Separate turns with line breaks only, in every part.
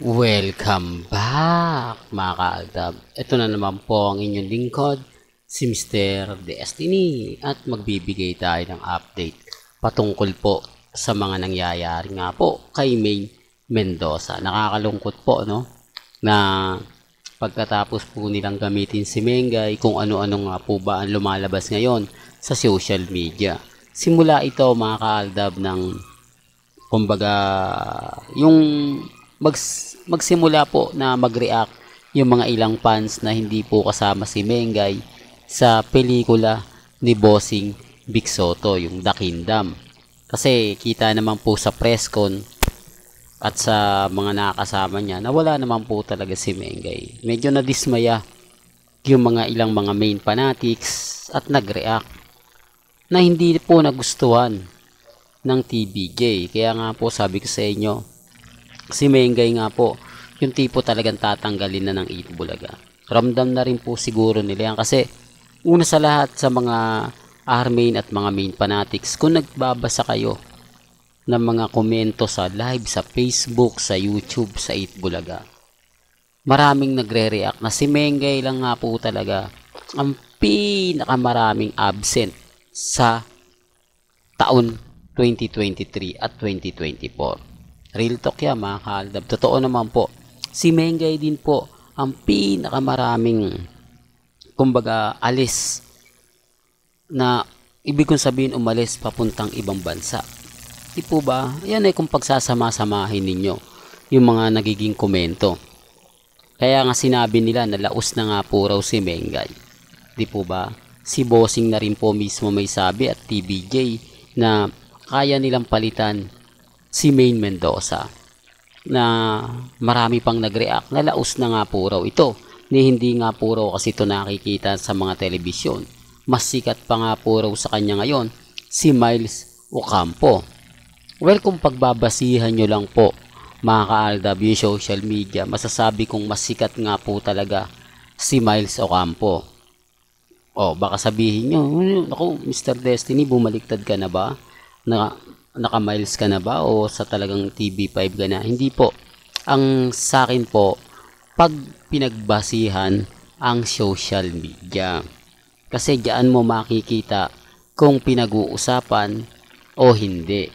Welcome back mga kaaldab. Ito na naman po ang inyong lingkod, si Mr. Destiny at magbibigay tayo ng update patungkol po sa mga nangyayari nga po kay May Mendoza. Nakakalungkot po no na pagkatapos po nilang gamitin si Mengay kung ano-ano nga po ba ang lumalabas ngayon sa social media. Simula ito mga kaaldab ng kumbaga yung magsimula po na mag-react yung mga ilang fans na hindi po kasama si Mengay sa pelikula ni Bossing Big Soto, yung The Kingdom. Kasi kita naman po sa press con at sa mga nakakasama niya na wala naman po talaga si Mengay. Medyo nadismaya yung mga ilang mga main fanatics at nag-react na hindi po nagustuhan ng TVJ. Kaya nga po sabi ko sa inyo, si Mengay nga po, yung tipo talagang tatanggalin na ng Itbulaga. Ramdam na rin po siguro nila yan kasi una sa lahat sa mga armain at mga main fanatics, kung nagbabasa kayo ng mga komento sa live, sa Facebook, sa YouTube, sa Itbulaga, maraming nagre-react na si Mengay lang nga po talaga ang pinakamaraming absent sa taon 2023 at 2024. Real talk yan mga kaaldab. Totoo naman po. Si Mengay din po ang pinakamaraming kumbaga alis na ibig kong sabihin umalis papuntang ibang bansa. Di po ba? Yan ay kung pagsasama-samahin ninyo yung mga nagiging komento. Kaya nga sinabi nila na laos na nga po raw si Mengay. Di po ba? Si Bossing na rin po mismo may sabi at TBJ na kaya nilang palitan si May Mendoza na marami pang nag-react na laos na nga po raw ito ni hindi nga po raw kasi ito nakikita sa mga telebisyon. Mas sikat pa nga po raw sa kanya ngayon si Miles Ocampo. Well, kung pagbabasihan nyo lang po mga kaaldab yung social media, masasabi kong mas sikat nga po talaga si Miles Ocampo. O baka sabihin nyo, ako Mr. Destiny, bumaliktad ka na ba? Naka-miles ka na ba o sa talagang TV5 ka na? Hindi po. Ang sa akin po, pag pinagbasihan ang social media. Kasi diyan mo makikita kung pinag-uusapan o hindi.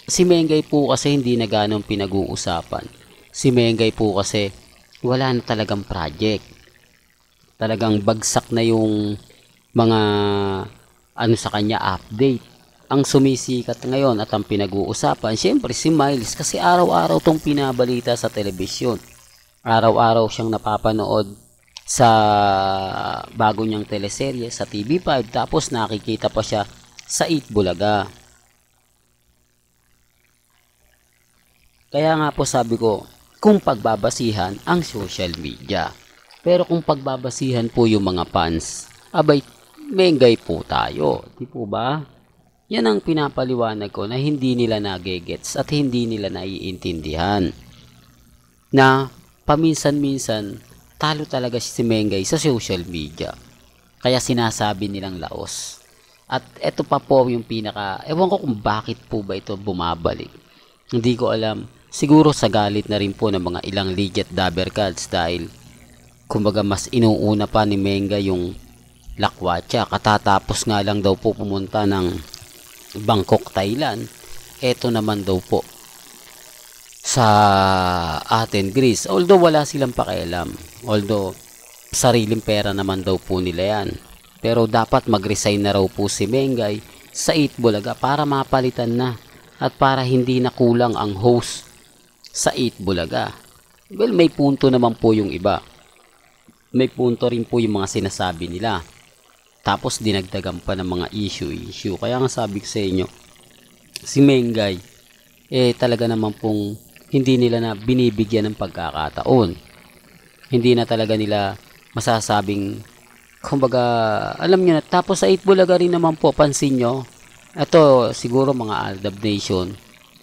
Si Mengay po kasi hindi na ganong pinag-uusapan. Si Mengay po kasi wala na talagang project. Talagang bagsak na yung mga ano sa kanya update. Ang sumisikat ngayon at ang pinag-uusapan, syempre si Miles kasi araw-araw tong pinabalita sa telebisyon. Araw-araw siyang napapanood sa bago niyang teleserye sa TV5 tapos nakikita pa siya sa Itbulaga. Kaya nga po sabi ko, kung pagbabasihan ang social media. Pero kung pagbabasihan po yung mga fans, abay, Mengay po tayo. Di po ba? Yan ang pinapaliwanag ko na hindi nila nagegets at hindi nila naiintindihan. Na paminsan-minsan talo talaga si Mengay sa social media. Kaya sinasabi nilang laos. At eto pa po yung pinaka, ewan ko kung bakit po ba ito bumabalik. Hindi ko alam. Siguro sa galit na rin po ng mga ilang legit dabbercats dahil kumbaga mas inuuna pa ni Mengay yung lakwatsa. Katatapos nga lang daw po pumunta ng Bangkok, Thailand. Ito naman daw po sa atin, Greece. Although wala silang pakialam. Although sariling pera naman daw po nila yan. Pero dapat mag-resign na raw po si Mengay sa Itbulaga para mapalitan na at para hindi na kulang ang host sa Itbulaga. Well, may punto naman po yung iba. May punto rin po yung mga sinasabi nila. Tapos dinagdagan pa ng mga issue. Kaya nga sabi ko sa inyo, si Mengay, talaga naman pong hindi nila na binibigyan ng pagkakataon. Hindi na talaga nila masasabing, kumbaga, alam nyo na, tapos sa Itbulaga rin naman po, pansin nyo, ito siguro mga Aldab Nation,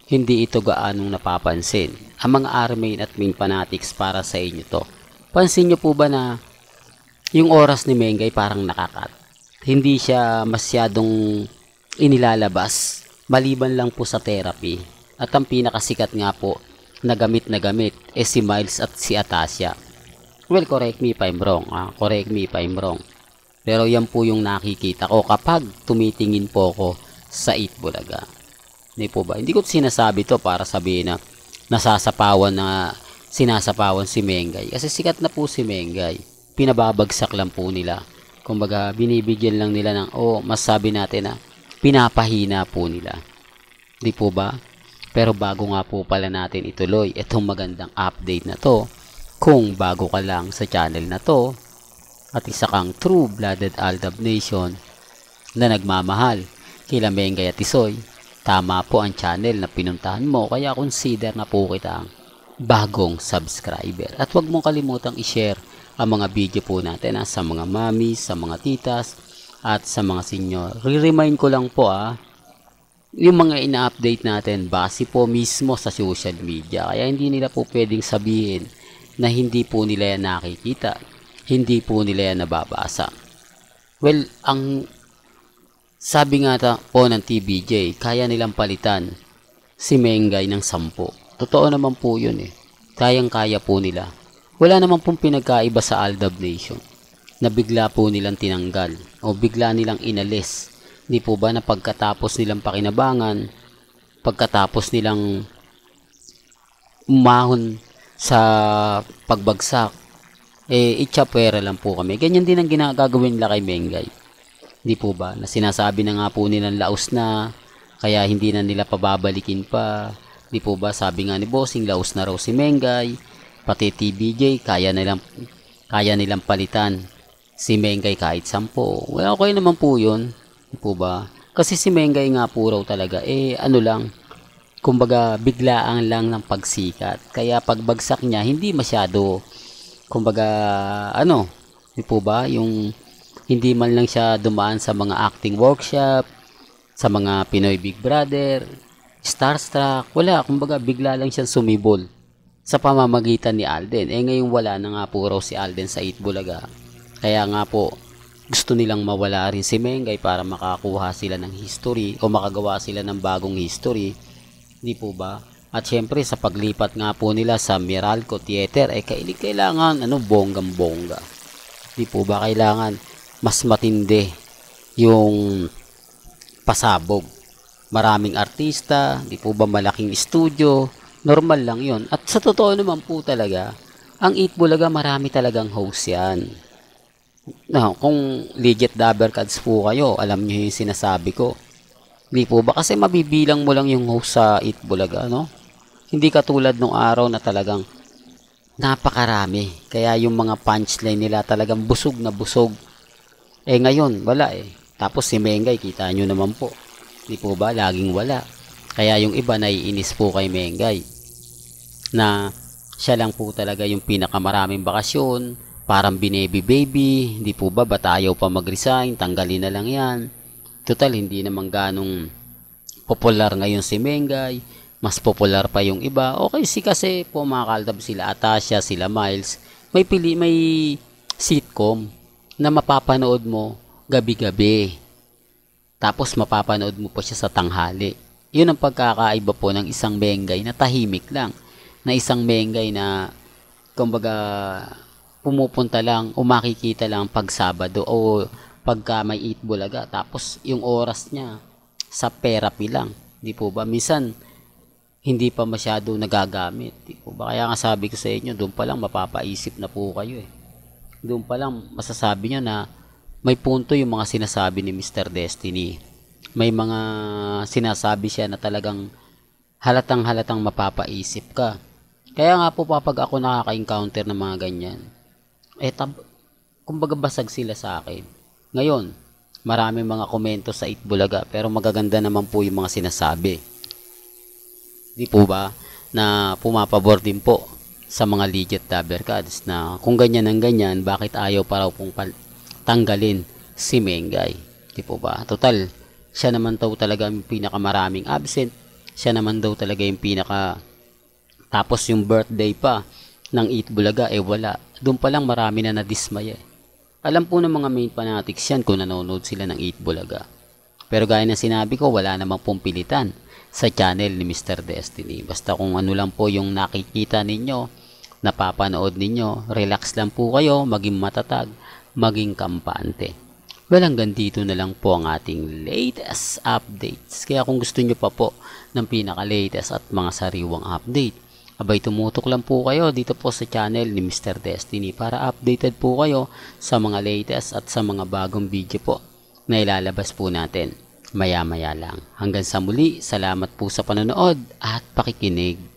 hindi ito gaanong napapansin. Ang mga armain at main fanatics para sa inyo to. Pansin nyo po ba na yung oras ni Mengay parang nakakat? Hindi siya masyadong inilalabas maliban lang po sa therapy. At ang pinakasikat nga po na gamit si Miles at si Atasha. Well, correct me if I'm wrong. Correct me if I'm wrong. Pero yan po yung nakikita ko kapag tumitingin po ako sa Eat Bulaga. Hindi po ba? Hindi ko sinasabi to para sabihin na sinasapawan si Mengay. Kasi sikat na po si Mengay. Pinababagsak lang po nila. Kumbaga, binibigyan lang nila ng, masasabi natin na pinapahina po nila. Di po ba? Pero bago nga po pala natin ituloy itong magandang update na to, kung bago ka lang sa channel na to, at isa kang true-blooded Aldab Nation na nagmamahal kila Mengay at Tisoy, tama po ang channel na pinuntahan mo, kaya consider na po kita ang bagong subscriber. At huwag mong kalimutang i-share ang mga video po natin sa mga mommies, sa mga titas, at sa mga senior. Re-remind ko lang po yung mga ina-update natin base po mismo sa social media. Kaya hindi nila po pwedeng sabihin na hindi po nila yan nakikita, hindi po nila yan nababasa. Well, ang sabi nga po ng TBJ, kaya nilang palitan si Mengay ng 10. Totoo naman po yun Kayang-kaya po nila. Wala naman pong pinagkaiba sa Aldab Nation na bigla po nilang tinanggal o bigla nilang inalis. Di po ba na pagkatapos nilang pakinabangan, pagkatapos nilang umahon sa pagbagsak, itchapwera lang po kami. Ganyan din ang ginagagawin nila kay Mengay. Di po ba? Na sinasabi na nga po nilang laos na, kaya hindi na nila pababalikin pa. Di po ba? Sabi nga ni Bossing, laos na raw si Mengay, pati TBJ, kaya nilang palitan si Mengay kahit 10. Well, okay naman po yun. Di po ba? Kasi si Mengay nga po raw talaga, kumbaga, biglaan lang ng pagsikat. Kaya pagbagsak niya, hindi masyado, kumbaga, di po ba? Yung hindi man lang siya dumaan sa mga acting workshop, sa mga Pinoy Big Brother, Starstruck, wala. Kumbaga, bigla lang siyang sumibol sa pamamagitan ni Alden. Ngayon wala na nga po raw si Alden sa Eat Bulaga. Kaya nga po, gusto nilang mawala rin si Mengay para makakuha sila ng history o makagawa sila ng bagong history. Di po ba? At syempre, sa paglipat nga po nila sa Meralco Theater, kailangan, bonggang-bongga. Di po ba? Kailangan mas matindi yung pasabog. Maraming artista, di po ba malaking studio, normal lang yon. At sa totoo naman po talaga, ang Eat Bulaga marami talagang host yan. Kung legit dabber cards po kayo, alam nyo yung sinasabi ko. Di po ba? Kasi mabibilang mo lang yung host sa Eat Bulaga, Hindi katulad nung araw na talagang napakarami. Kaya yung mga punchline nila talagang busog na busog. Ngayon, wala Tapos si Mengay, kita nyo naman po. Di po ba? Laging wala. Kaya yung iba naiinis po kay Mengay na siya lang po talaga yung pinakamaraming bakasyon, parang binebi-baby. Di po ba? Ba't ayaw pa mag-resign? Tanggalin na lang yan. Total, hindi naman ganong popular ngayon si Mengay. Mas popular pa yung iba. Okay, kasi po mga Kaldab, sila Atasha, sila Miles. May sitcom na mapapanood mo gabi-gabi. Tapos mapapanood mo pa siya sa tanghali. Yun ang pagkakaiba po ng isang Mengay na tahimik lang. Na isang Mengay na, kumbaga, pumupunta lang o makikita lang pag Sabado o pagka may Eat Bulaga. Tapos yung oras niya sa therapy lang. Di po ba? Minsan, hindi pa masyado nagagamit. Di po ba? Kaya nga sabi ko sa inyo, doon pa lang mapapaisip na po kayo Doon pa lang masasabi nyo na may punto yung mga sinasabi ni Mr. Destiny. May mga sinasabi siya na talagang halatang mapapaisip ka. Kaya nga po kapag ako nakaka-encounter ng mga ganyan, kumbaga basag sila sa akin. Ngayon, maraming mga komento sa Eat Bulaga pero magaganda naman po yung mga sinasabi. Di po ba? Na pumapabor din po sa mga legit dabber cards na kung ganyan ang ganyan, bakit ayaw pa raw pong tanggalin si Mengay. Di po ba? Total, siya naman daw talaga yung pinakamaraming absent. Siya naman daw talaga yung tapos yung birthday pa ng Eat Bulaga, wala. Doon pa lang marami na nadismaya. Alam po ng mga main fanatics yan kung nanonood sila ng Eat Bulaga. Pero gaya ng sinabi ko, wala namang pong pilitan sa channel ni Mr. Destiny. Basta kung ano lang po yung nakikita ninyo, napapanood ninyo, relax lang po kayo, maging matatag, maging kampante. Well, hanggang dito na lang po ang ating latest updates. Kaya kung gusto nyo pa po ng pinaka-latest at mga sariwang update, abay tumutok lang po kayo dito po sa channel ni Mr. Destiny para updated po kayo sa mga latest at sa mga bagong video po na ilalabas po natin maya-maya lang. Hanggang sa muli, salamat po sa panonood at pakikinig.